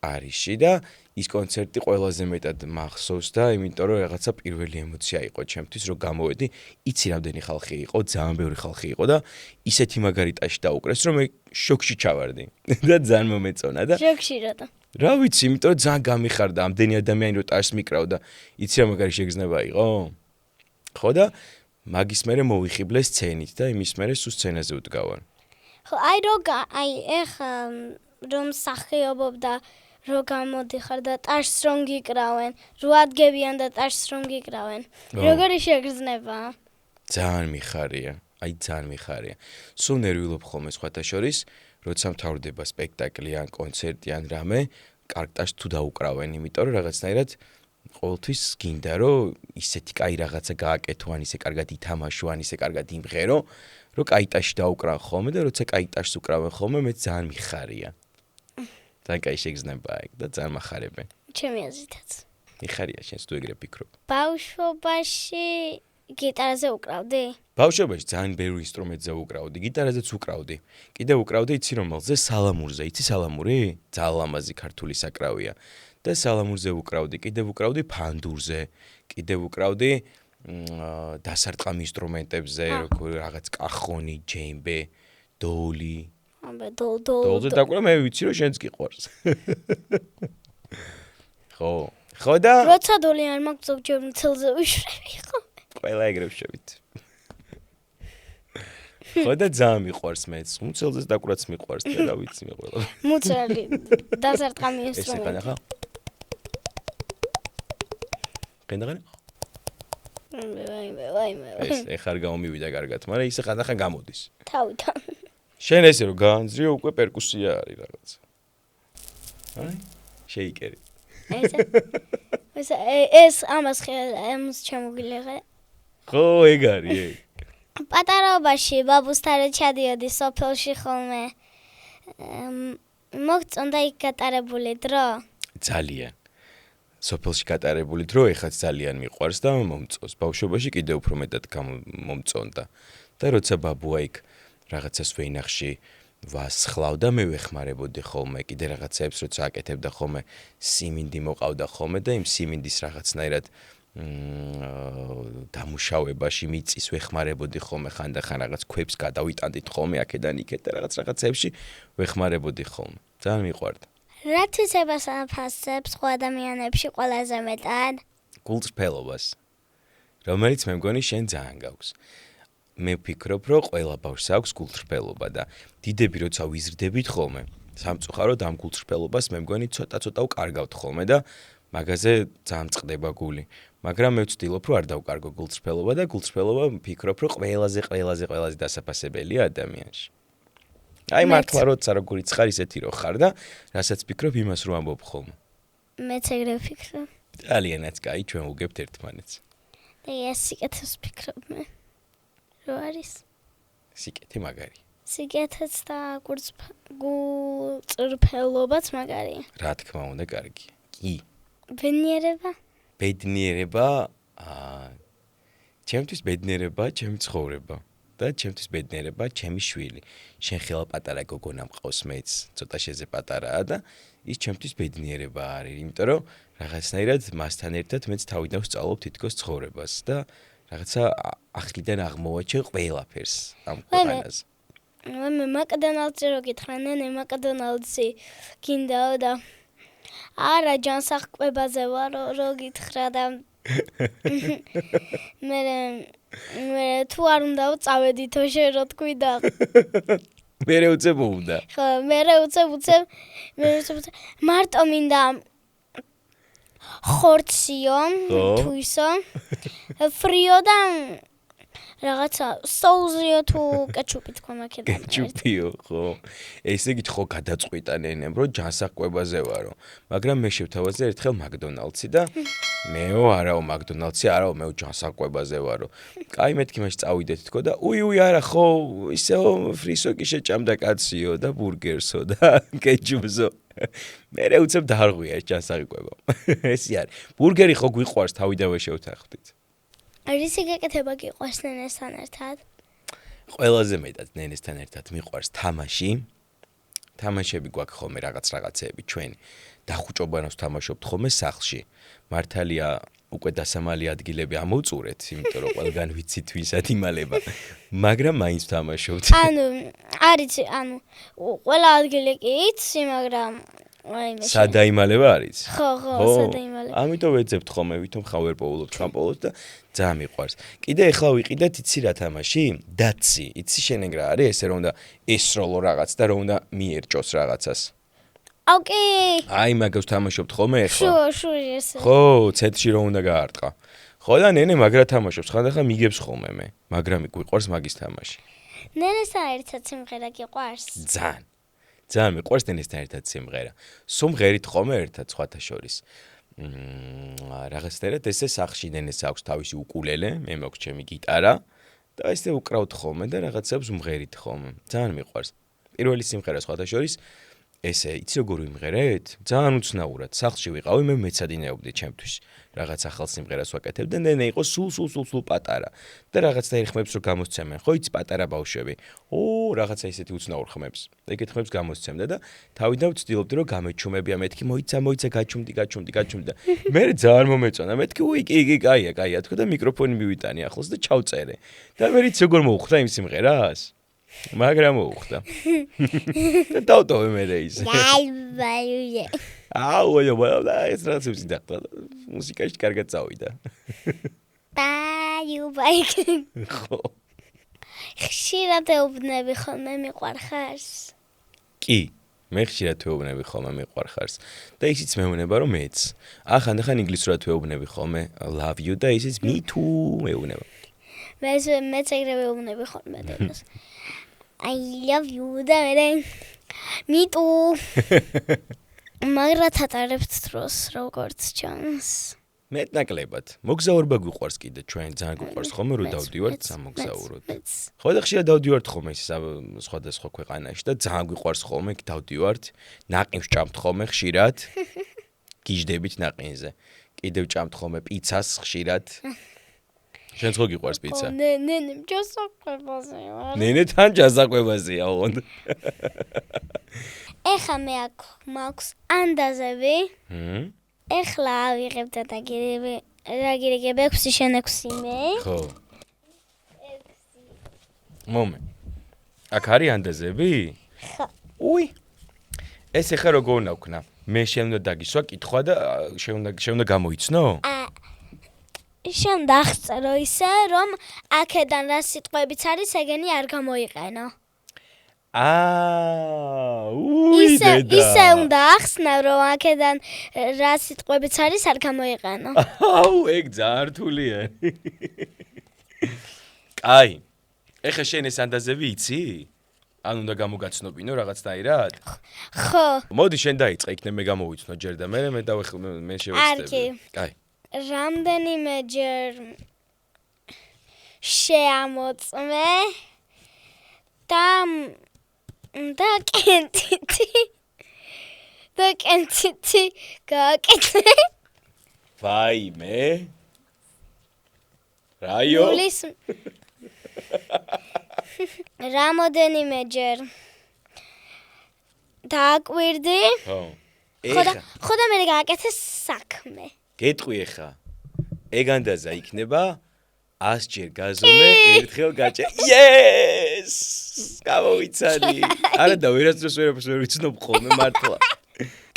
პარიზში და ის კონცერტი ყველაზე მეტად მახსოვს და იმიტომ რომ რაღაცა პირველი ემოცია იყო ჩემთვის რომ გამოვედი, იცი რამდენი ხალხი იყო, ძალიან ბევრი ხალხი იყო და ისეთი მაგარი ტაში დაუკრეს რომ მე შოქში ჩავარდი და ძალიან მომეწონა და შოქში რატო? რა ვიცი, იმიტომ რომ ძალიან გამიხარდა ამდენი ადამიანი რომ ტაშს მიკრავდა, იცი რა მაგარი შეგრძნება იყო? ხო და მაგის მერე მოვიხიბლე სცენით და იმის მერე სულ სცენაზე ვდგავარ. ხო, ეხა რომ სახეობობდა რომ გამოდიხარ და ტაშს რომ გიკრავენ, რო ადგებიან და ტაშს რომ გიკრავენ. როგორი შეგრძნება? ძალიან მიხარია, ძალიან მიხარია. სულ ნერვიულობ ხოლმე სხვათა შორის, როცა მთავრდება სპექტაკლი ან კონცერტი ან რამე, კარგ ტაშს თუ დაუკრავენ, იმიტომ რომ რაღაცნაირად ყოველთვის გინდა რომ ისეთი კაი რაღაცა გააკეთო, ან ისე კარგად ითამაშო, ან ისე კარგად იმღერო, რომ კაი ტაში დაუკრავ ხოლმე და როცა კაი ტაშს უკრავენ ხოლმე, მე ძალიან მიხარია. ძალიან კაი შეგრძნება ეგ და ძალიან მახარებენ. ჩემი აზრითაც. მიხარია შენს თუ ეგრე ფიქრობ. ბავშვობაში გიტარაზე უკრავდი? ბავშვობაში ძალიან ბევრი ინსტრუმენტზე უკრავდი, გიტარაზეც უკრავდი. კიდევ უკრავდი, იცი რომელზე? სალამურზე. იცი სალამური? ძალიან ლამაზი ქართული საკრავია. და სალამურზე უკრავდი, კიდევ უკრავდი ფანდურზე, კიდევ უკრავდი დასარტყამ ინსტრუმენტებზე, რაღაც კახონი, ჯემბე, დოული. დოულზე დაკვრა მე ვიცი რომ შენც გიყვარს. ხო და როცა დოული არ მაქვს ზოგჯერ მცელზე ვიშრები ხოლმე. ყველა ეგრე ვშევით. ხო და ძალიან მიყვარს მეც, მცელზეც დაკვრაც მიყვარს და რა ვიცი მე ყველა. მუცელი დასარტყამი ინსტრუმენტი. ეს ხანახა. ყენდაღანი? ვაიმე. ეს ეხარ გამომივიდა კარგად, მაგრამ ისე ხანახა გამოდის. თავიდან. შენ ესე რომ გაანძრიო უკვე პერკუსია არის რაღაცა. აი, შეიკერი. ეს ამას შემოგილიღე. ხო, ეგ არის ეგ. პატარაობაში ბაბუსთან ჩადიოდი სოფელში ხოლმე. მოგწონდა იქ გატარებული დრო? ძალიან. სოფელში გატარებული დრო ეხაც ძალიან მიყვარს და მომწონს. ბავშვობაში კიდევ უფრო მეტად მომწონდა. და როცა ბაბუა იქ რაღაცას ვეინახში ვასხლავდა, მე ვეხმარებოდი ხოლმე, კიდე რაღაცებს როცა აკეთებდა ხოლმე, სიმინდი მოყავდა ხოლმე და იმ სიმინდის რაღაცნაირად დამუშავებაში მიწის ვეხმარებოდი ხოლმე, ხანდახან რაღაც ქვებს გადავიტანდით ხოლმე აქედან იქეთ და რაღაცებში ვეხმარებოდი ხოლმე. ძალიან მიყვარდა. რა თვისებას აფასებს სხვა ადამიანებში ყველაზე მეტად? გულწრფელობას, რომელიც მე მგონი შენ ძალიან გაქვს. მე ვფიქრობ, რომ ყველა ბავშვს აქვს გულწრფელობა და დიდები როცა ვიზრდებით ხოლმე, სამწუხაროდ ამ გულწრფელობას მე მგონი ცოტა ვკარგავთ ხოლმე და მაგაზე ძალიან წყდება გული. მაგრამ მე ვცდილობ, რომ არ დავკარგო გულწრფელობა და გულწრფელობა ვფიქრობ, რომ ყველაზე დასაფასებელია ადამიანში. აი მართლა როცა როგორიც ხარ ისეთი რო ხარ და რასაც ვფიქრობ იმას რო ამბობ ხოლმე. მეც ეგრე ვფიქრობ. ძალიანაც კაი, ჩვენ ვუგებთ ერთმანეთს. და ეს სიკეთეს ვფიქრობ მე. რო არის? სიკეთე მაგარი. სიკეთეც და გულწრფელობაც მაგარია. რა თქმა უნდა, კარგია. კი. ბედნიერება? ბედნიერება, ჩემთვის ბედნიერება, ჩემი ცხოვრება. და ჩემთვის ბედნიერება, ჩემი შვილი. შენ ხელა პატარა გოგონა მყავს მეც, ცოტა შეზე პატარაა და ის ჩემთვის ბედნიერება არის, იმიტომ რომ რაღაცნაირად მასთან ერთად მეც თავიდან ვსწავლობ თითქოს ცხოვრებას და რაღაცა ახლიდან აღმოვაჩენ ყველაფერს ამ ქვეყანაზე. მე მაკდონალდსი რო გითხრან, მაკდონალდსი გინდაო და არა ჯანსაღკვებაზე ვარ რო გითხრა და მე თუ არ უნდა წავედითო შენ რო თქვი და მერე უცებ უნდა. ხო, მერე უცებ მარტო მინდა ხორციო, თუ ისო, ფრიო და რაღაცა соуზიო თუ კეჩუპი თქვა მაქედან. კეჩუპიო, ხო. ესე იგი ხო გადაწყვიტან ენემ, რომ ჯანსაღკვებაზე ვარო. მაგრამ მე შევთავაზე ერთხელ მაკდონალდსი და მეო არაო მაკდონალდსი არაო მეო ჯანსაღკვებაზე ვარო. კაი მეთქი მაშ წავიდეთ თქო და უი არა ხო ისეო ფრისო კი შეჭამდა კაციო და ბურგერსო და კეჩუპზო. მერე უცებ დაარღვია ეს ჯანსაღკვება. ესე არის. ბურგერი ხო გვიყვარს თავიდანვე შევთანხმდით. რისი გეკეთება გიყვარს ნენესთან ერთად? ყველაზე მეტად ნენესთან ერთად მიყვარს თამაში. თამაშები გვაქვს ხოლმე რაღაცეები ჩვენი. დახუჭობანოს თამაშობთ ხოლმე სახლში. მართალია უკვე დასამალი ადგილები ამოვწურეთ, იმიტომ რომ ყველგან ვიცით ვისაც იმალება. მაგრამ მაინც თამაშობთ. არის, ყველა ადგილი კი იცი, მაგრამ სადაიმალება არის? ხო, სადაიმალება. ამიტომ ვეძებთ ხოლმე, ვითომ ხა ვერ პოულობთ, ჩვენ პოულობთ და ძალიან მიყვარს. კიდე ახლა ვიყიდეთ, იცი რა თამაში? დაცი. იცი შენ ეგ რა არის? ესე რომ უნდა ესროლო რაღაც და რომ უნდა მიერჭოს რაღაცას. ოკე. აი მაგას თამაშობთ ხოლმე ახლა? შუი ესე. ხო, ცეთში რომ უნდა გაარტყა. ხო და ნენე მაგრა თამაშობს, ხანდახან მიგებს ხოლმე მე, მაგრამ გვიყვარს მაგის თამაში. ნენესთან ერთად სიმღერა გიყვარს? ძალიან მიყვარს ნენესთან ერთად სიმღერა. სომღერით ხოლმე ერთად სხვათა შორის. რაღაცნაირად ესე სახში ნენეს აქვს თავისი უკულელე, მე მაქვს ჩემი გიტარა და ესე უკრავთ ხოლმე და რაღაცებს ვმღერით ხოლმე. ძალიან მიყვარს. პირველი სიმღერა სხვათა შორის ესე იცი როგორ ვიმღერეთ? ძალიან უცნაურად. სახლში ვიყავი, მე მეცადინეობდი ჩემთვის. რაღაც ახალ სიმღერას ვაკეთებ და ნენე იყო სულ პატარა. და რაღაცნაირ ხმებს რო გამოსცემენ, ხო იცი პატარა ბავშვები. რაღაცა ისეთი უცნაურ ხმებს. ეგეთ ხმებს გამოსცემდა და თავიდან ვცდილობდი რომ გამეჩუმებია, მეთქი მოიცა გაჩუმდი და მე ძალიან მომეწონა. მეთქი იგი კაია თქვა და მიკროფონი მივიტანი ახლოს და ჩავწერე. და მე რიც როგორ მოუხდა იმ სიმღერას? მაგრამ მოუხდა. და დავტოვე მე ის. ეს რაღაცებს დახტა. მუსიკაში კარგად წავიდა. ხო. ხშირად ეუბნები ხოლმე მიყვარხარს? კი, მე ხშირად ვეუბნები ხოლმე მიყვარხარს. და ისიც მეუბნება რომ მეც. ხანდახან ინგლისურად ვეუბნები ხოლმე love you და ისიც me too მეუბნება. მეც ეგრევე ვეუბნები ხოლმე დედას. I love you და me too. მაგრამ თატარებთ დროს როგორც ჩანს. მეტნაკლებად. მოგზაურობა გვიყვარს კიდე ჩვენ ძალიან გვიყვარს ხოლმე რომ დავდივართ სამოგზაუროდ. ხო და ხშირად დავდივართ ხოლმე სხვადასხვა ქვეყანაში და ძალიან გვიყვარს ხოლმე დავდივართ. ნაყინს ჭამთ ხოლმე ხშირად. გიждებით ნაყინზე. კიდევ ჭამთ ხოლმე პიცას ხშირად. შენც ხო გიყვარს პიცა? ნენემ ჯასაკვებაზეა. ნენე თან ჯასაკვებაზეა ოღონდ. ეხლა მე მაქვს ანდაზები. ეხლა ავიღებ და დაგირიგებ 6 შენ 6 მე. ხო. 6. მომენტ. აქ არის ანდაზები? ხო. უი. ეს ეხლა როგორ უნდა ვქნა? მე შემდა დაგისვა კითხვა და შემდა გამოიცნო? შენ დახწერო ისე რომ აქედან რა სიტყვებიც არის ეგენი არ გამოიყენო. ისე უნდა ახსნა რომ აქედან რა სიტყვებიც არის არ გამოიყენო. ეგ ძალიან რთულია. კაი. ეხლა შენ ეს ანდაზები იცი? ან უნდა გამოგაცნობინო რაღაცნაირად? ხო. მოდი შენ დაიწყე, იქნებ მე გამოვიცნო ჯერ და მე შევეცდები. კაი. რამდენიმე ჯერ შეამოწმე და კენტიტი გააკეთე. ვაიმე. რაიო? რამოდენიმე ჯერ დააკვირდი. ხო და მე გააკეთე საქმე. გეტყვი ახლა. ეგ ანდაზა იქნება 100 ჯერ გაზომე, ერთხელ გაჭე. Yes! გამოვიცანი. არა და ვერასდროს ვერ ვიცნობ ხოლმე მართლა.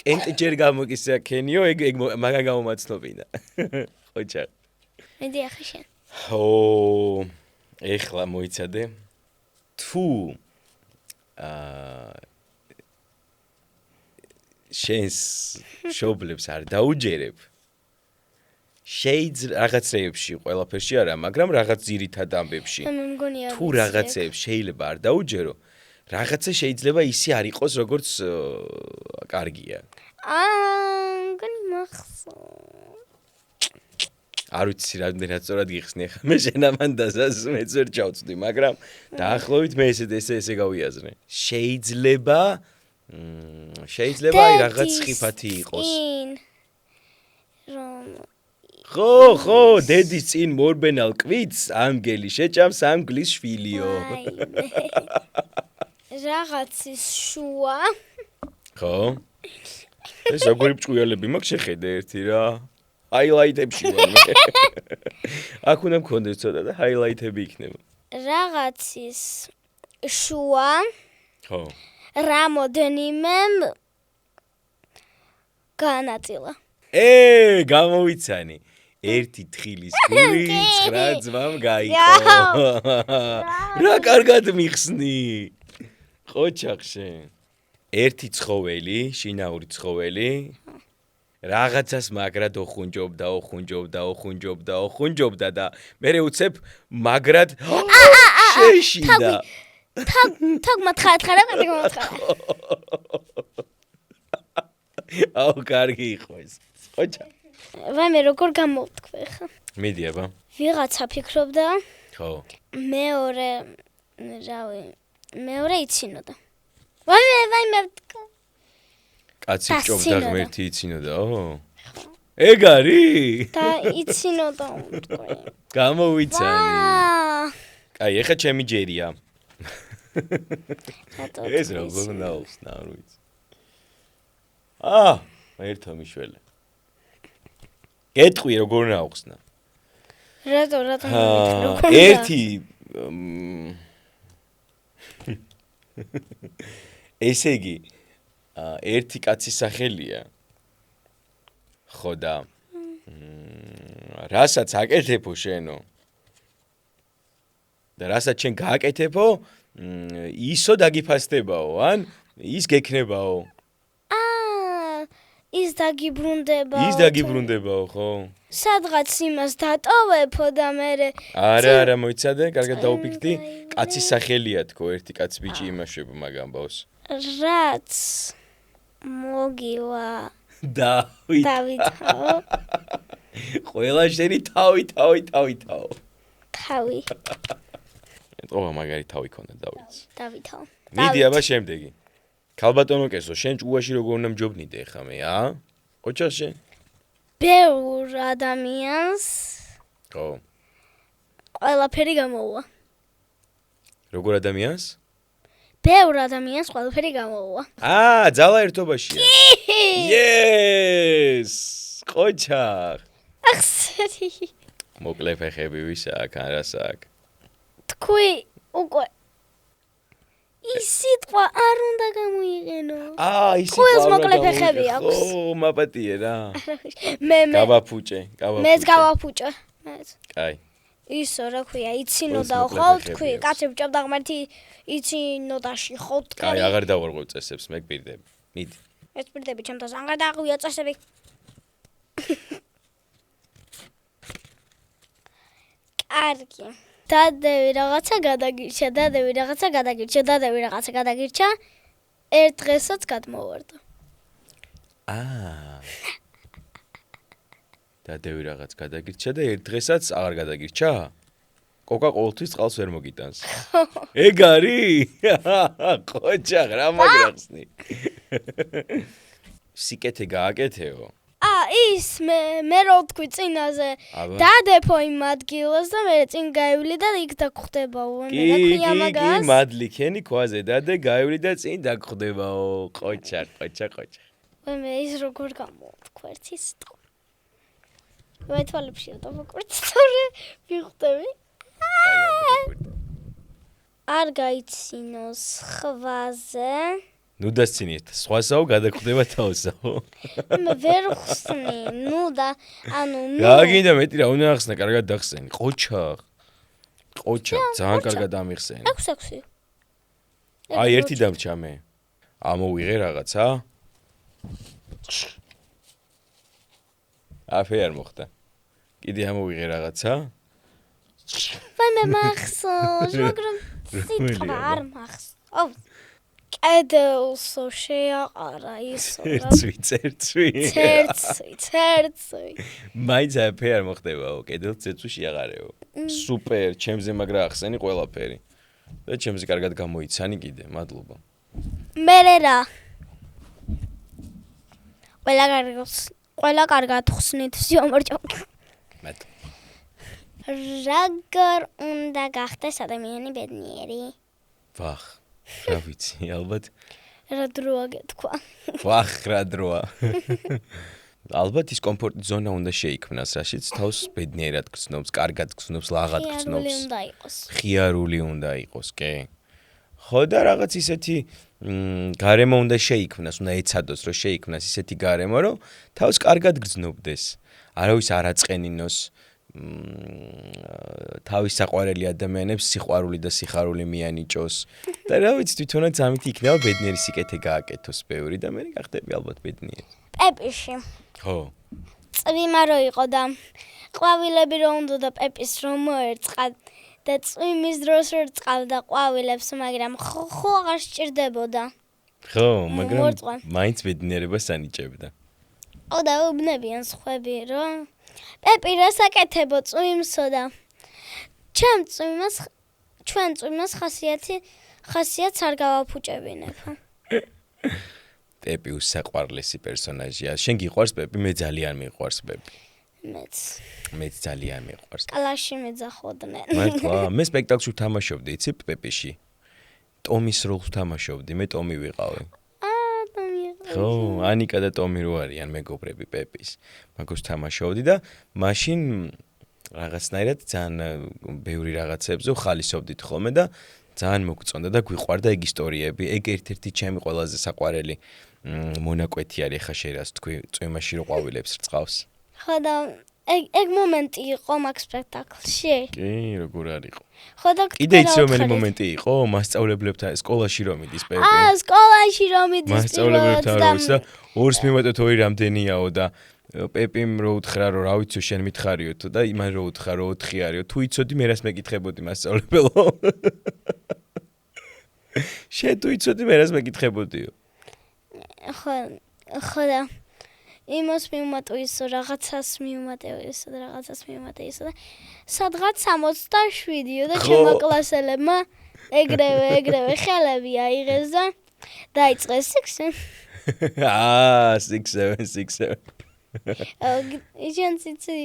კენტი ჯერ გამოგისია ქენიო, ეგ მაგან გამომაცნობინა. ხოჭა. მედი ახლა შენ. ეხლა მოიცადე. თუ შენს შობლებს არ დაუჯერებ. შეიძლება რაღაცეებში ყველაფერში არა, მაგრამ რაღაც ძირითად ამბებში. თუ რაღაცეებს შეიძლება არ დაუჯერო, რაღაცა შეიძლება ისე არ იყოს, როგორც კარგია. მგონი მახსოვს. არ ვიცი რამდენად სწორად გიხსნი ახლა მე შენ ამანდაზას მეც ვერ ჩავწვდი, მაგრამ დაახლოებით მე ესე გავიაზრე. შეიძლება რაღაც ხიფათი იყოს. ხო, დედის წინ მორბენალ კვიცს ანგელი შეჭამს ამგლის შვილიო. რაღაცის შუა. ხო? ეს როგორი ჭუიალები მაქვს შეხედე ერთი რა. ჰაილაიტებში ვარ მე. აქ უნდა მქონდეს ცოტა და ჰაილაიტები იქნება. რაღაცის შუა ხო. რამოდენიმე განაწილა. გამოვიცანი. ერთი თხილის გული 9 ძმამ გაიყო. რა კარგად მიხსნი. ყოჩახშე. ერთი ცხოველი, შინაური ცხოველი რაღაცას მაგრად ოხუნჯობდა და მერე უცებ მაგრად შეშინდა. თაგ მათხარა აუ კარგი იყო ეს. ყოჩა. ვაიმე როგორ გამოვთქვი ხა? მიდი აბა. ვიღაცა ფიქრობდა. ხო. მეორე იცინოდა. ვაიმე კაცი ჭობდა ღმერთი იცინოდაო? ეგ არის? და იცინოდა თქვი. გამოვიცანი. კაი, ეხა ჩემი ჯერია. ეს როგორ ნაუხსნა, არ ვიცი. ერთო მიშველე. გეტყვი როგორ ნაუხსნა. რატო ერთი ესე იგი ერთი კაცის სახელია. ხო და რასაც აკეთებო შენო და რასაც შენ გააკეთებო ისო დაგიფასდებაო ან ის გექნებაო. ის დაგიბრუნდებაო ხო? სადღაც იმას დატოვებო და მერე არა მოიცადე, კარგად დაუფიქრდი. კაცის სახელია თქო, ერთი კაც ბიჭი იმაშება მაგ ამბავს. რაც მოგივა დავითაო. ყველა შენი თავი. თავი. ეტყობა მაგარი თავი ქონდა დავითაო. მიდი აბა შემდეგი. ქალბატონო კესო, შენ ჭუაში როგორ უნდა მჯობნიდე ხა მე, ოჩახშე? ბევრ ადამიანს ხო. ყველაფერი გამოუვა. როგორ ადამიანს? ბევრ ადამიანს ყველაფერი გამოუვა. ძალა ერთობაშია. Yes! ყოჩახ. ახსერი. მოკლე ფეხები ვისა აქ, რა საკ. თქვი უკვე ის სიტყვა არ უნდა გამოიყენო. ის სიტყვა. ყველს მოკლე ფეხები აქვს. ხო, მაპატიე რა. მე გავაფუჭე. მეც გავაფუჭე. კაი. ისო რა ქვია, იცინოდაო ხო თქვი, კაცები ჭამდა ღმერთი იცინოდაში ხო თქვი. კაი, აღარ დავარღვევ წესებს, მე გპირდები. მიდი. ეს პირდები ჩემთან აღარ დააღვია წესები. კარგი. დადევი რაღაცა გადაგირჩა. ერთ დღესაც გადმოვარდა. დადევი რაღაც გადაგირჩა და ერთ დღესაც აღარ გადაგირჩა? კოკა ყოველთვის წყალს ვერ მოგიტანს. ეგ არის? ყოჩახ, რა მაგრახსნი. სიკეთე გააკეთეო. ის მე რო თქვი წინაზე დადეფო იმ ადგილას და მე წინ გაივლი და იქ დაგხვდებაო. კი, მადლი ქენი ქვაზე დადე, გაივლი და წინ დაგხვდებაო. ყოჩახ. მე ის როგორ გამოვთქვი სიტყვა. მე თვალებში რა დავაკვრით, თორე ვიხვდები. არ გაიცინოს ხვაზე. ნუ დასცინეთ, სხვასაო გადაგხვდება თავსაო. მე ვერ ხსნი, გაგინდა მეტი რა უნდა ახსნა, კარგად დახსენი. ყოჩახ, ძალიან კარგად ამიხსენი. 6. ერთი დამრჩა მე. ამოვიღე რაღაცა. აფე არ მოხდა. კიდე ამოვიღე რაღაცა. მე მახსოვს, მაგრამ სიტყვა არ მახსოვს. კედელსო შეაყარა ისო რა. წერცვი. მაინც აფე არ მოხდებაო, კედელს წერცვი შეაყარეო. სუპერ, ჩემზე მაგრა ახსენი ყველაფერი. და ჩემზე კარგად გამოიცანი კიდე, მადლობა. მერე რა. ყველა კარგად ხსნით, სიამორჭო. მადლობა. როგორ უნდა გახდეს ადამიანი ბედნიერი? ვახ, რა ვიცი, ალბათ რა დროა გეთქვა. ვახ რა დროა. ალბათ ის კომფორტის ზონა უნდა შეიქმნას, რაშიც თავს ბედნიერად გრძნობს, კარგად გრძნობს, ლაღად გრძნობს. ხიარული უნდა იყოს. ხიარული უნდა იყოს, კი. ხო და რაღაც ისეთი გარემო უნდა შეიქმნას, უნდა ეცადოს, რომ შეიქმნას ისეთი გარემო, რომ თავს კარგად გრძნობდეს. არავის არ აწყენინოს თავის საყვარელი ადამიანებს სიყვარული და სიხარული მიანიჭოს. და რა ვიცი, თვითონაც ამით იქნება ბედნიერი სიკეთე გააკეთოს ბევრი და მე გახდები ალბათ ბედნიერი. პეპიში. ხო. წვიმა რო იყო და ყვავილები რო უნდა და პეპის რომ მოერწყა და წვიმის დროს რო რწყავდა ყვავილებს, მაგრამ ხო აღარ სჭირდებოდა. ხო, მაგრამ მაინც ბედნიერებას ანიჭებდა. ო და უბნებიან სხვები რომ პეპი რას აკეთებო წვიმსო და ჩვენ წვიმას ხასიათს არ გავაფუჭებინებ. პეპი უსაყვარლესი პერსონაჟია. შენ გიყვარს პეპი? მე ძალიან მიყვარს პეპი. მეც ძალიან მიყვარს. კალაში მეძახოდნენ. მართლა? მე სპექტაკლში ვთამაშობდი, იცი პეპიში. ტომის როლს ვთამაშობდი, მე ტომი ვიყავი. ხო, ანიკა და ტომი რო არიან მეგობრები პეპის. მაგას თამაშობდი და მაშინ რაღაცნაირად ძალიან ბევრი რაღაცებზე ვხალისობდით ხოლმე და ძალიან მოგწონდა და გვიყვარდა ეგ ისტორიები. ეგ ერთ-ერთი ჩემი ყველაზე საყვარელი მონაკვეთი არის, ხა შე რას თქვი, წვიმაში რო ყვავილებს რწყავს. ხო და ეგ მომენტი იყო მაგ სპექტაკლში. კი, როგორ არისო. ხო და კიდე იცი რომელი მომენტი იყო? მასწავლებლებთან სკოლაში რომ მიდის პეპი. სკოლაში რომ მიდის მასწავლებლებთან რომ ის და ორს მივატოთ ორი რამდენიაო და პეპიმ რო უთხრა რომ რა ვიცი შენ მითხარიო თუ და იმან რო უთხრა რომ 4 არისო თუ იცოდი მე რას მეკითხებოდი მასწავლებელო. შენ თუ იცოდი მე რას მეკითხებოდიო. ხო და იმას მივუმატოისო, რაღაცას მივუმატოისო და რაღაცას მივუმატოისო და სადღაც 67-იო და ჩემო კლასელებმა ეგრევე ხელები აიღეს და დაიწყეს 6-7. 6-7. იცი?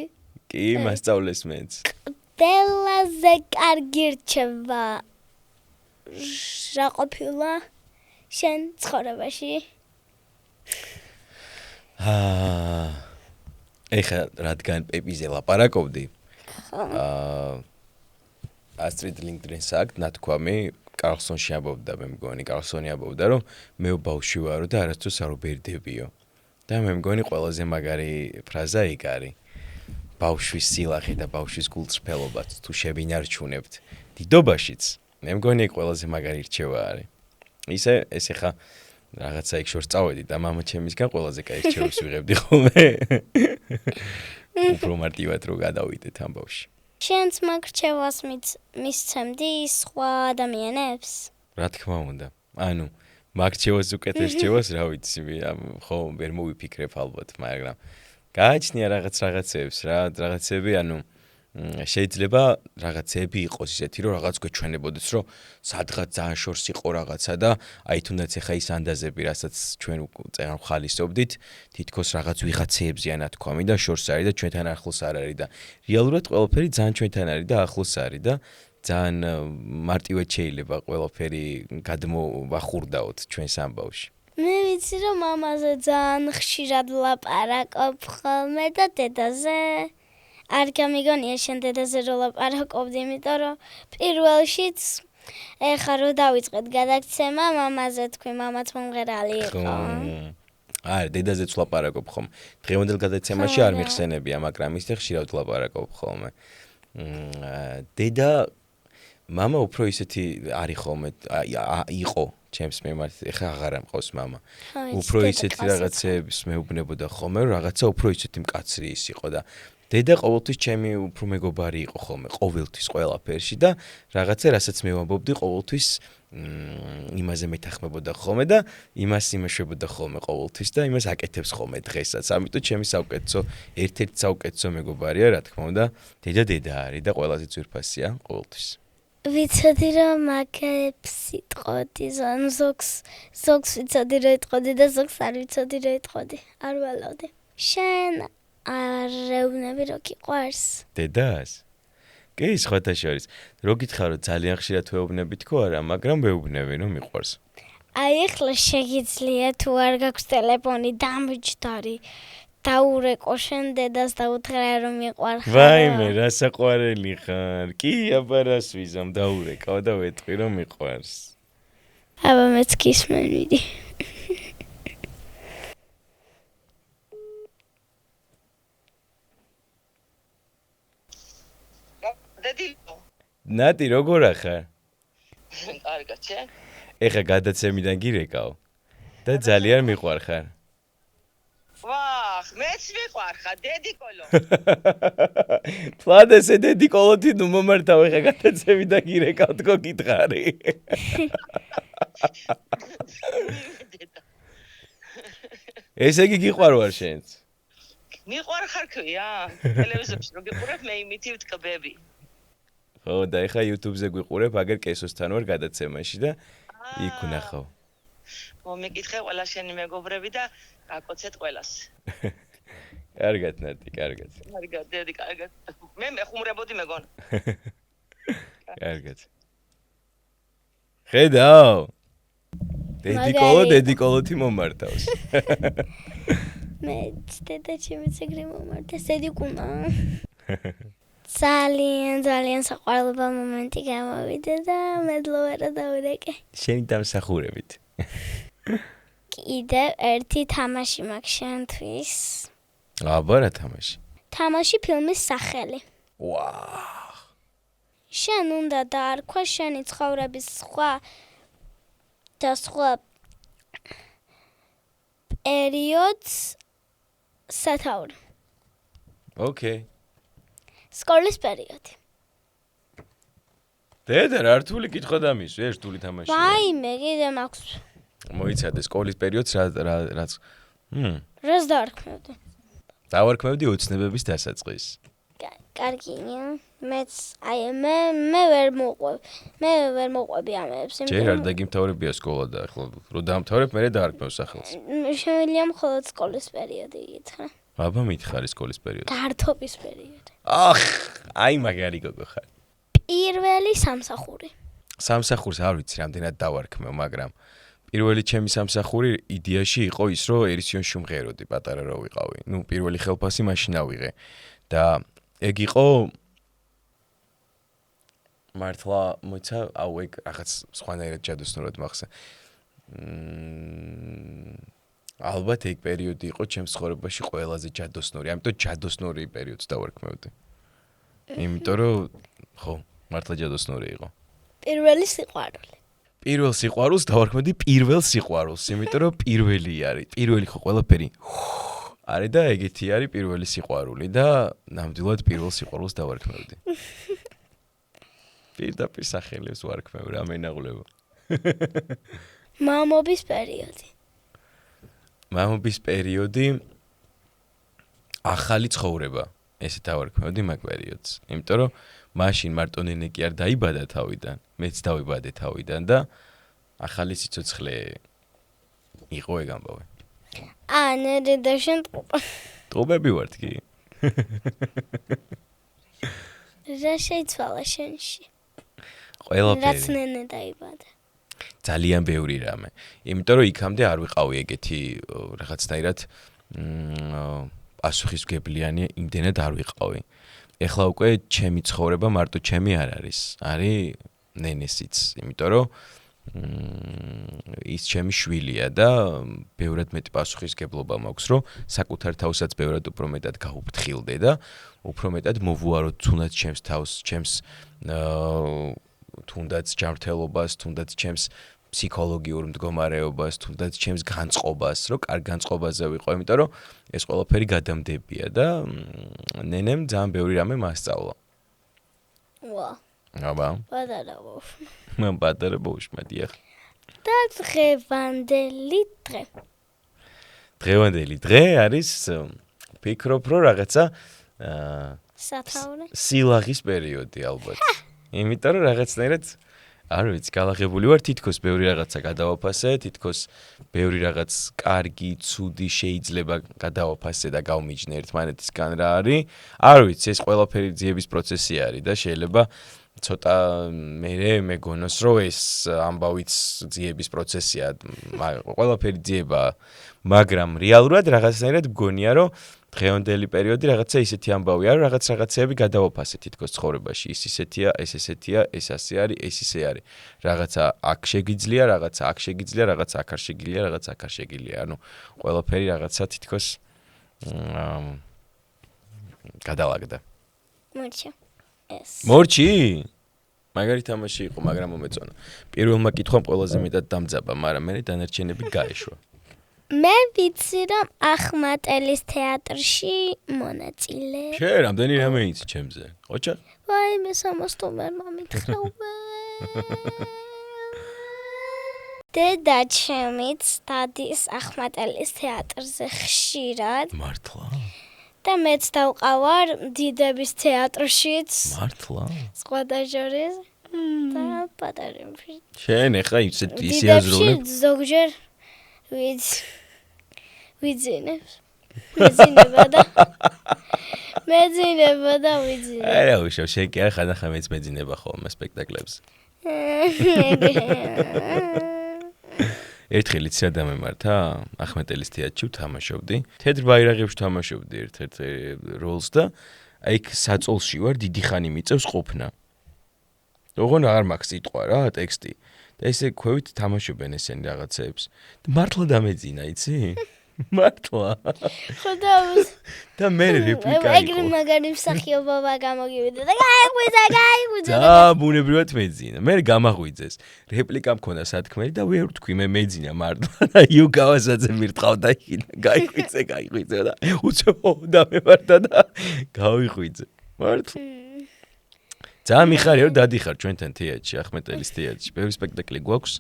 კი, მასწავლეს მეც. დელაზე კარგი რჩება რა ყოფილა შენ ცხოვრებაში? ეხლა რადგან პეპიზე ლაპარაკობდი, ასტრიდ ლინგდრენს აქვს ნათქვამი, კარლსონში ამბობდა, მე მგონი კარლსონი ამბობდა, რომ მე ბავშვი ვარო და არასდროს არ ვბერდებიო. და მე მგონი ყველაზე მაგარი ფრაზა იქ არის. ბავშვის სილაღე და ბავშვის გულწრფელობაც თუ შევინარჩუნებთ დიდობაშიც, მე მგონი ეგ ყველაზე მაგარი რჩევა არის. ეს ეხა რაღაცა იქ შორს წავედი და მამა ჩემისგან ყველაზე კაი რჩევებს ვიღებდი ხოლმე. უფრო მარტივად რო გადავიდეთ ამ ბავში. შენც მაგ რჩევას მისცემდი სხვა ადამიანებს? რა თქმა უნდა. ანუ მაგ რჩევას უკეთეს რჩევას რა ვიცი, ხო ვერ მოვიფიქრებ ალბათ, მაგრამ გააჩნია რაღაცებს რა, რაღაცები, ანუ შეიძლება რაღაცები იყოს ისეთი, რომ რაღაც გვეჩვენებოდეს, რომ სადღაც ძალიან შორს იყო რაღაცა და აი თუნდაც ეხა ის ანდაზები, რასაც ჩვენ წერან ხალისობდით, თითქოს რაღაც ვიღაცეებზეა ნათქვამი და შორს არის და ჩვენთან ახლოს არ არის და რეალურად ყველაფერი ძალიან ჩვენთან არის და ახლოს არის და ძალიან მარტივად შეიძლება ყველაფერი გადმოვახურდაოთ ჩვენს ამბავში. მე ვიცი რომ მამაზე ძალიან ხშირად ლაპარაკობ ხოლმე და დედაზე არ გამიგონია შენ დედაზე რო ლაპარაკობდი, იმიტომ რომ პირველშიც ეხლა რო დავიწყეთ გადაცემა, მამაზე თქვი, მამაც მომღერალი იყო. არა, დედაზეც ლაპარაკობ ხოლმე. დღევანდელ გადაცემაში არ მიხსენებია, მაგრამ ისე ხშირად ლაპარაკობ ხოლმე. დედა მამა უფრო ისეთი არის ხოლმე, იყო ჩემს მიმართ, ეხლა აღარ ამყავს მამა. უფრო ისეთი რაღაცებს მეუბნებოდა ხოლმე, რომ რაღაცა უფრო ისეთი მკაცრი ის იყო და დედა ყოველთვის ჩემი უფრო მეგობარი იყო ხოლმე, ყოველთვის ყველაფერში და რაღაცა რასაც მე ვამბობდი, ყოველთვის იმაზე მეთანხმებოდა ხოლმე და იმას იმეშვებოდა ხოლმე ყოველთვის და იმას აკეთებს ხოლმე დღესაც. ამიტომ ჩემი საუკეთესო, ერთ-ერთი საუკეთესო მეგობარია, რა თქმა უნდა, დედა არის და ყველაზე ძვირფასია ყოველთვის. ვიცოდი რომ მაგებს იტყოდი, ზოგს ვიცოდი რომ იტყოდი და ზოგს არ ვიცოდი რომ იტყოდი. არ ვალავდი. შენ არ ეუბნები რომ გიყვარს? დედას? კი, სხვათა შორის. რო გითხრა რომ ძალიან ხშირად ვეუბნები თქო არა, მაგრამ ვეუბნები რომ მიყვარს. აი ახლა შეგიძლია თუ არ გაქვს ტელეფონი დამჯდარი დაურეკო შენ დედას და უთხრა რომ მიყვარხარ. ვაიმე, რა საყვარელი ხარ. კი, აბა რას ვიზამ დაურეკავ და ვეთქვი რომ მიყვარს. აბა მეც გისმენვიდი. ნატი, როგორ ახარ? კარგად, შენ? ეხა გადაცემიდან გირეკავ და ძალიან მიყვარხარ. ვახ, მეც მიყვარხარ, დედიკოლო. თვად ესე დედიკოლოთი ნუ მომართავ ეხა გადაცემიდან გირეკავ თქო გითხარი. ესე იგი გიყვარვარ შენც? მიყვარხარ ქვია, ტელევიზორში რო გიყურებ მე იმითი ვტკბები. ხო და ეხა YouTube-ზე გვიყურებ, აგერ კესოსთან ვარ გადაცემაში და იქ ვნახავ. მომიკითხე ყველა შენი მეგობრები და გაკოცეთ ყველას. კარგად ნატი, კარგად. კარგად, დედი, კარგად. მე მეხუმრებოდი მეგონა. კარგად. ხედავ. დედიკოლოთი მომართავს. მეც დედა ჩემიც ეგრე მომართა, დედიკუნა. ძალიან საყვარლება მომენტი გამოვიდა და მედლო არა დაურეკე. შენი დამსახურებით. კიდევ ერთი თამაში მაქვს შენთვის. აბა რა თამაში? თამაში ფილმის სახელი. ვაუ. შენ უნდა დაარქვა შენი ცხოვრების სხვა პერიოდს სათაური. ოკეი. სკოლის პერიოდი. დედა რა რთული კითხვა დამისვი, რთული თამაშია. ვაიმე, კიდე მაქვს. მოიცადე სკოლის პერიოდს რაც რას დაარქმევდი? დავარქმევდი ოცნებების დასაწყისს. კარგია. მეც აი მე ვერ მოყვები ამებს. ჯერ არ დაგიმთავრებია სკოლა და ახლა რო დამთავრებ მე დაარქმევ სახელს. შემიძლია მხოლოდ სკოლის პერიოდი გითხრა. აბა მითხარი სკოლის პერიოდი. გართობის პერიოდი. აი მაგარი გოგო ხარ. პირველი სამსახური. სამსახურს არ ვიცი რამდენად დავარქმევ, მაგრამ პირველი ჩემი სამსახური იდეაში იყო ის, რომ ერისიონში ვმღეროდი პატარა რო ვიყავი. ნუ პირველი ხელფასი მაშინ ავიღე და ეგ იყო მართლა მოიცა, აუ ეგ რაღაც სხვანაირად ჯადოსნურად მახსოვს. ალბათ ეგ პერიოდი იყო ჩემს ცხოვრებაში ყველაზე ჯადოსნური, ამიტომ ჯადოსნური პერიოდს დავარქმევდი. იმიტომ რომ ხო, მართლა ჯადოსნური იყო. პირველი სიყვარული. პირველ სიყვარულს დავარქმევდი პირველ სიყვარულს, იმიტომ რომ პირველი არის. პირველი ხო ყველაფერი. არის და ეგეთი არის პირველი სიყვარული და ნამდვილად პირველ სიყვარულს დავარქმევდი. პირდაპირ სახელებს ვარქმევ, რა მენაღვლება. მამობის პერიოდი. მამობის პერიოდი ახალი ცხოვრება. ესე დავარქმევდი მაგ პერიოდს. იმიტომ რომ მაშინ მარტო ნენე კი არ დაიბადა თავიდან, მეც დავიბადე თავიდან და ახალი სიცოცხლე იყო ეგ ამბავი. ნერე და შენ ტყუპები ვართ კი. რა შეიცვალა შენში? ყველაფერი. რაც ნენე დაიბადა. ძალიან ბევრი რამე. იმიტომ რომ იქამდე არ ვიყავი ეგეთი რაღაცნაირად პასუხისმგებლიანი, იმდენად არ ვიყავი. ეხლა უკვე ჩემი ცხოვრება მარტო ჩემი არ არის. არის ნენესიც, იმიტომ რომ ის ჩემი შვილია და ბევრად მეტი პასუხისმგებლობა მაქვს, რომ საკუთარ თავსაც ბევრად უფრო მეტად გავუფრთხილდე და უფრო მეტად მოვუარო თუნდაც ჩემს თავს, ჩემს თუნდაც ჯანმრთელობას, თუნდაც ჩემს ფსიქოლოგიურ მდგომარეობას, თუნდაც ჩემს განწყობას, რომ კარგ განწყობაზე ვიყო, იმიტომ რომ ეს ყველაფერი გადამდებია და ნენემ ძალიან ბევრი რამე მასწავლა. ვა. აბა. პატარა ბავშვი. მან პატარა ბავშვი დიახ. და დღევანდელი დღე. დღევანდელი დღე არის ფიქრობ რომ რაღაცა სათაური. სილაღის პერიოდი ალბათ. იმიტომ რომ რაღაცნაირად არ ვიცი, გალაღებული ვარ, თითქოს ბევრი რაღაცა გადავაფასე, თითქოს ბევრი რაღაც კარგი, ცუდი შეიძლება გადავაფასე და გავმიჯნე ერთმანეთისგან რა არის. არ ვიცი, ეს ყველაფერი ძიების პროცესი არის და შეიძლება ცოტა მე მეგონოს რომ ეს ამბავიც ძიების პროცესია ყველაფერი ძიებაა მაგრამ რეალურად რაღაცნაირად მგონია რომ დღევანდელი პერიოდი რაღაცა ისეთი ამბავია რომ რაღაცეები გადავაფასეთ თითქოს ცხოვრებაში ის ისეთია ეს ესეთია ეს ასე არის ეს ისე არის რაღაცა აქ შეგიძლია რაღაცა აქ შეგიძლია რაღაცა აქ არ შეგიძლია რაღაცა აქ არ შეგიძლია ანუ ყველაფერი რაღაცა თითქოს გადალაგდა მორჩი მაგარი თამაში იყო მაგრამ მომეწონა პირველმა კითხვამ ყველაზე მეტად დამძაბა მაგრამ მე დანარჩენები გაეშვა მე ვიცი რომ ახმატელის თეატრში მონაწილე შე რამდენი რამე იცი ჩემზე ოჩა ვაი მე სამოსტომერმა მითხრაუე დედა ჩემიც დადის ახმატელის თეატრზე ხშირად მართლა და მეც დავყავარ დიდების თეატრშიც მართლა სხვადასხვა და პატარებში შენ ეხლა ისე აზროვნებ ზოგჯერ ვიძინება და არა უშავ შენ კი არ ხანახა მეც მეძინება ხოლმე სპექტაკლებს ერთხელ იცი რა დამემართა ახმეტელის თეატრში ვთამაშობდი თეთრ ბაირაღებში ვთამაშობდი ერთ-ერთ როლს და აი იქ საწოლში ვარ დიდი ხანი მიწევს ყოფნა ოღონ აღარ მაქვს სიტყვა რა ტექსტი და ესე ქვევით თამაშობენ ესენი რაღაცეებს და მართლა დამეძინა იცი მართლა ხოდა და მე რეპლიკა ეგრე მაგარი მსახიობა გამოგივიდა და გაიღვიძა და ბუნებრივად მეძინა მე გამაღვიძეს რეპლიკა მქონდა სათქმელი და ვერ ვთქვი მე მეძინა მართლა და იუგავასაძე მირტყავდა იქ გაიღვიძე და უცებ დამემართა და გავიღვიძე მართლა ძალიან მიხარია რომ დადიხარ ჩვენთან თეატრში ახმეტელის თეატრში ბევრი სპექტაკლი გვაქვს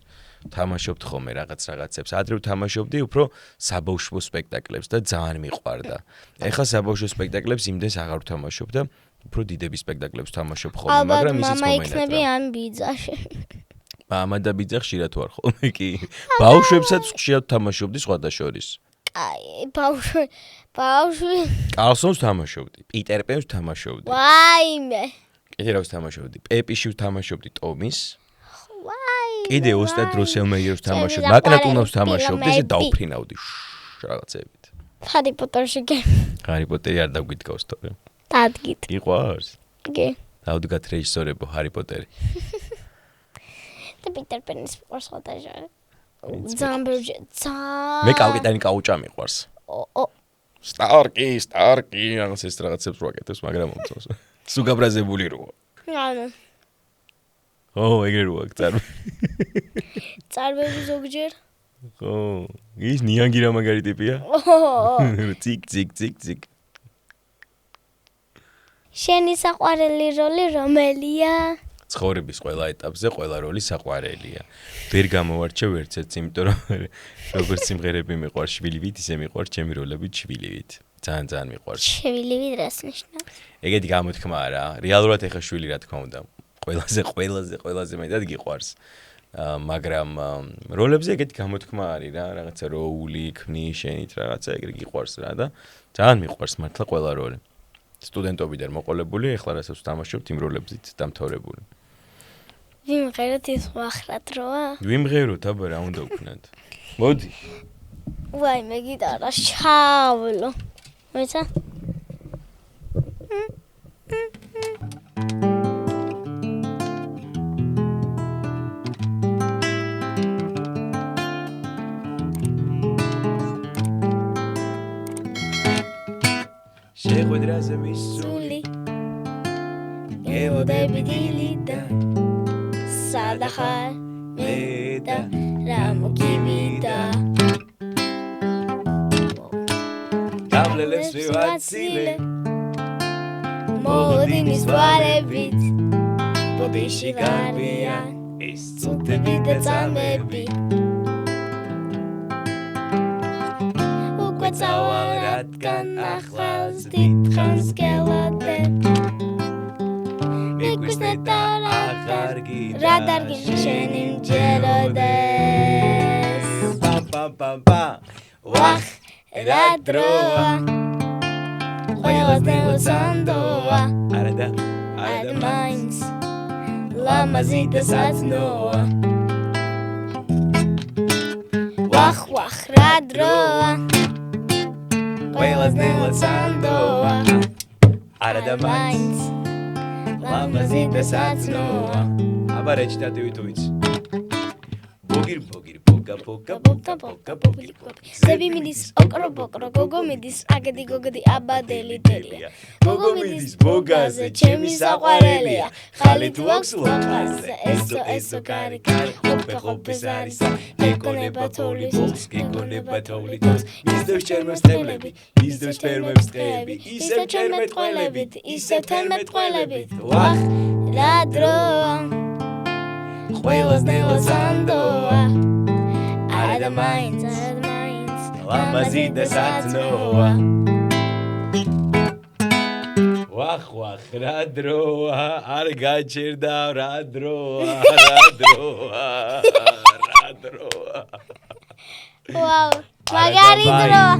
თამაშობთ ხოლმე რაღაცებს ადრე ვთამაშობდი უფრო საბავშვო სპექტაკლებს და ძალიან მიყვარდა ეხლა საბავშვო სპექტაკლებს იმდენს აღარ ვთამაშობ და უფრო დიდების სპექტაკლებს ვთამაშობ ხოლმე მაგრამ ისიც მომენატრა იქნები ან ბიძაში მამა და ბიძა ხშირად ვარ ხოლმე კი ბავშვებსაც ხშირად ვთამაშობდი სხვადასხვა აი ბავშვი კარლსონს ვთამაშობდი პიტერ პენს ვთამაშობდი ვაიმე კიდე რა ვთამაშობდი პეპიში ვთამაშობდი ტომის ვაი კიდე ოსტად როსელმეიერს ვთამაშობდი მაკნატუნავს ვთამაშობდი ესე დავფრინავდი რაღაცებით ჰარი პოტერში კი ჰარი პოტერი არ დაგვიდგავს თორე დადგით იყვარს კი დავდგათ რეჟისორებო ჰარი პოტერი და პიტერ პენის სხვადასხვა ზამბერჯი მე კაპიტანი კაუჭა მიყვარს სტარკი რაღაც ეს რაღაცებს ვაკეთებს მაგრამ მომწონს სუგაბრაზებული როა ანუ ეგრე როა წარბები ზოგჯერ ხო ის ნიანგი რა მაგარი ტიპია ციკ შენი საყვარელი როლი რომელია ცხოვრების ყველა ეტაპზე ყველა როლი საყვარელია ვერ გამოვარჩევ ერთერთს იმიტომ რომ როგორც სიმღერები მიყვარს შვილივით ისე მიყვარს ჩემი როლები შვილივით ძალიან მიყვარს შვილივით რას ნიშნავს ეგეთი გამოთქმა არა რეალურად ეხა შვილი რა თქმა უნდა ყველაზე მეტად გიყვარს მაგრამ როლებზე ეგეთი გამოთქმა არის რა რაღაცა როული ქმნი შენით რაღაცა ეგრე გიყვარს რა და ძალიან მიყვარს მართლა ყველა როლი სტუდენტობიდან მოყოლებული ეხლა რასაც ვთამაშობთ იმ როლებზით დამთავრებული ვიმღეროთ ის ვახრათ როა ვიმღეროთ აბა რა უნდა ვქნათ მოდი ვაი მე გიტარა ჩავლო მეცა შეხვედრაზე მისული გემოდები დილიდან სადახარ მე და რა მოგივიდა გავლელებს ვივაცილე მოდინის ვარებით ბოდიში გარბიან ის წუთები და წამები უკვე წავარადგან ახლავს დიდხანს გელადე მიგვისნეთ და რა დარგინი შენი მჯეროდეს ვახ რა დროა ყველას ნელოსანდოა არა და არ მაინც ლამაზი და სათნოა ვახ ვახ რა დროა ყველას ნელა სანდოა არა და მაინც ლამაზი და სათნოა აბა რეჩიტატივი თუ იცი ბოგირ ბოგირ ბოგა ბოგა ბოგა ბოგა ბოგირ ზები მიდის ოკრო ბოკრო გოგო მიდის აგედი გოგოდი აბადელი დელია გოგო მიდის ბოგაზე ჩემი საყვარელია ხალი თუ აქვს ლოყაზე ესო ესო კარი კარი ოპე ოპე ზარისა მეკონება თოვლითოს გეკონება თოვლითოს ისევ შერმებს ტყელები ისევ შერმებს ტყეები ისევ შერმეთ ტყელებით ისევ თერმეთ ტყელებით ვახ რა დროა ყველას ნელა სანდოა არა და მაინც ლამაზი და სათნოა ვახ ვახ რა დროა არ გაჩერდა რა დროა ვაუ მაგარი დროა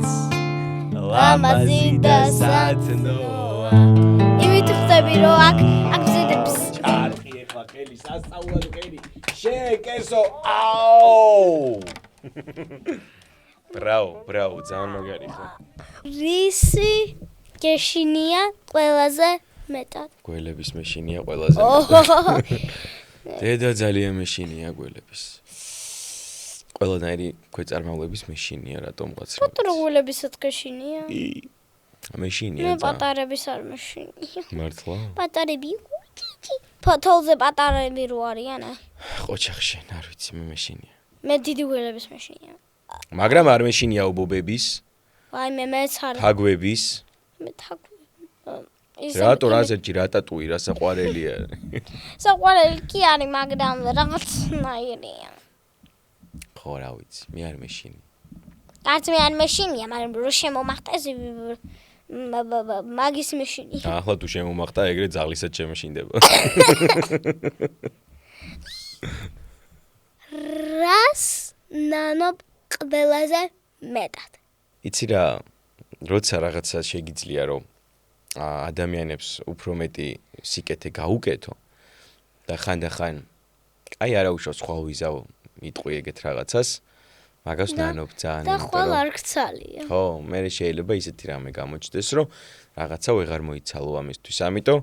ლამაზი და სათნოა იმით ხდები რომ აქ ზედებს ჩარხი ეხლა ხელი სასწაულად ხელი შეკესო აუ ბრავო ძალიან მაგარი ხო რისი გეშინია ყველაზე მეტად გველების მეშინია ყველაზე დედა ძალიან მეშინია გველების ყველანაირი ქვეწარმავლების მეშინია რატომღაც პატროლებისაც გეშინია მეშინია მე პატარების არ მეშინია მართლა პატარები ფოთოლზე პატარები რო არიან ყოჩახში არ ვიცი მე მეშინია მე დიდი გველების მეშინია მაგრამ არ მეშინია უბობების აი მეც არ თაგვების მე თაგვები რატო რაზეჯი რატატუი რა საყვარელია საყვარელი კი არის მაგრამ რაღაცნაირია ხო რა ვიცი მე არ მეშინია არც მე არ მეშინია მაგრამ რო შემომახტეს მაგის მეშინია ახლა თუ შემომახტა ეგრე ძაღლისად შემეშინდება რას ნანობ ყველაზე მეტად იცი რა როცა რაღაცა შეგიძლია რომ ადამიანებს უფრო მეტი სიკეთე გაუკეთო და ხანდახან აი არა უშავს სხვა ვიზავ მიტყვი ეგეთ რაღაცას მაგას ნანობ ძალიან და ხვალ არ გცალია ხო მე შეიძლება ისეთი რამე გამოჩნდეს რომ რაღაცა ვეღარ მოიცალო ამისთვის ამიტომ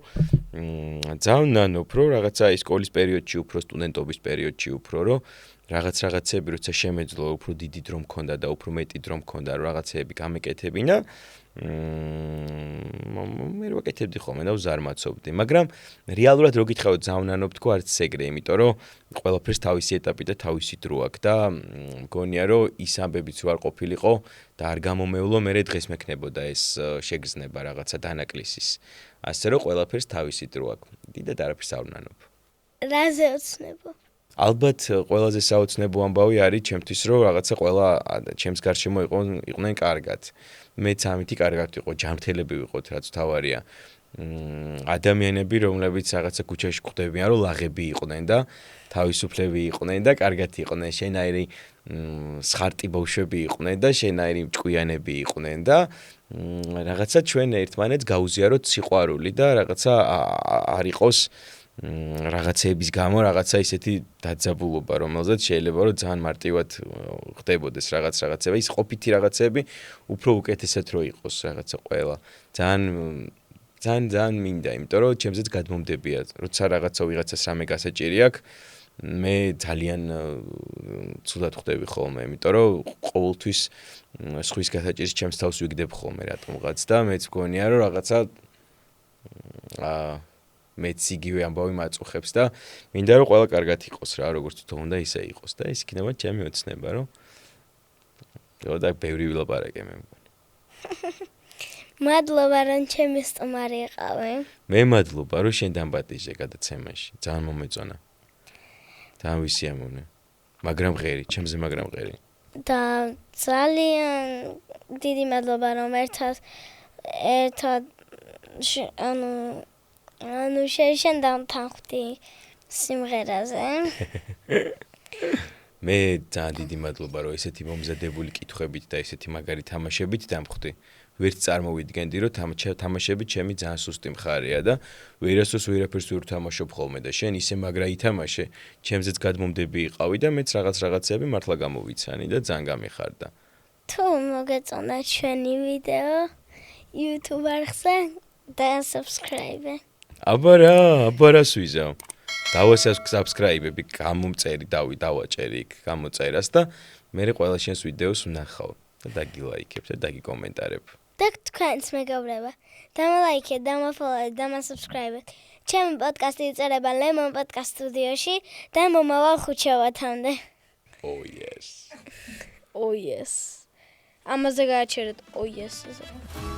ძალიან ნანობ რომ რაღაცა ის სკოლის პერიოდში უფრო სტუდენტობის პერიოდში უფრო რომ რაღაცები როცა შემეძლო უფრო დიდი დრო მქონდა და უფრო მეტი დრო მქონდა რომ რაღაცეები გამეკეთებინა მე რო ვაკეთებდი ხოლმე და ვზარმაცობდი მაგრამ რეალურად რო გითხრათ ძალიან ნანობ თქო არც ეგრე იმიტომ რომ ყველაფერს თავისი ეტაპი და თავისი დრო აქვს და მგონია რომ ის ამბებიც რო არ ყოფილიყო და არ გამომეულო მე დღეს მექნებოდა ეს შეგრძნება რაღაცა დანაკლისის ასე რომ ყველაფერს თავისი დრო აქვს დიდად არაფერს არ ვნანობ რაზე ოცნებო ალბათ ყველაზე საოცნებო ამბავი არის ჩემთვის რომ რაღაცა ყველა ჩემს გარშემო იყვნენ კარგად მეც ამითი კარგად ვიყო ჯანმრთელები ვიყოთ რაც თავარია ადამიანები რომლებიც რაღაცა ქუჩაში ხვდებიან რომ ლაღები იყვნენ და თავისუფლები იყვნენ და კარგად იყვნენ შენაირი სხარტი ბავშვები იყვნენ და შენაირი ჭკვიანები იყვნენ და რაღაცა ჩვენ ერთმანეთს გაუზიაროთ სიყვარული და რაღაცა არ იყოს რაღაცების გამო რაღაცა ისეთი დაძაბულობა რომელზეც შეიძლება რომ ძალიან მარტივად ხდებოდეს რაღაცება ის ყოფითი რაღაცები უფრო უკეთესად რო იყოს რაღაცა ყველა ძალიან მინდა იმიტომ რომ ჩემზეც გადმომდებია როცა რაღაცა ვიღაცას რამე გასაჭირი აქვს მე ძალიან ცუდად ხდები ხოლმე იმიტომ რომ ყოველთვის სხვის გასაჭირის ჩემს თავს ვიგდებ ხოლმე რატომღაც და მეც მგონია რომ რაღაცა მეც იგივე ამბავი მაწუხებს და მინდა რომ ყველა კარგად იყოს რა როგორც თვითონ უნდა ისე იყოს და ეს იქნება ჩემი ოცნება რომ და ბევრი ვილაპარაკე მე მგონი მადლობა რომ ჩემი სტუმარი იყავი მე მადლობა რომ შენ დამბატიჟე გადაცემაში ძალიან მომეწონა ძალიან ვისიამოვნე მაგრამ ღერი ჩემზე მაგრამ ღერი და ძალიან დიდი მადლობა რომ ერთად ანუ შენ დამთანხმდი სიმღერაზე მე ძალიან დიდი მადლობა რომ ესეთი მომზადებული კითხვებით და ესეთი მაგარი თამაშებით დამხვდი. ვერც წარმოვიდგენდი რომ თამაშები ჩემი ძალიან სუსტი მხარეა და ვერასდროს ვერაფერს ვერ ვთამაშობ ხოლმე და შენ ისე მაგრა ითამაშე, ჩემზეც გადმომდები იყავი და მეც რაღაცები მართლა გამოვიცანი და ძალიან გამიხარდა. თუ მოგეწონა ჩვენი ვიდეო YouTube არხზე და subscribe. აბა რა სვიზავ. დავასაბსკრაიბები, გამომწერი დავაჭერი იქ გამოწერას და მე ყველა შენს ვიდეოს ვნახავ და დაგილაიქებ და დაგიკომენტარებ. და თქვენს მეგობრებო, დამალაიქეთ, დამაფოლოვეთ, დამასუბსკრაიბეთ. ჩემი პოდკასტი იწერება Lemon Podcast სტუდიოში და მომავალ ხუთშაბათამდე. Oh yes. Oh yes. ამაზე გააჩერეთ Oh yes-ზე.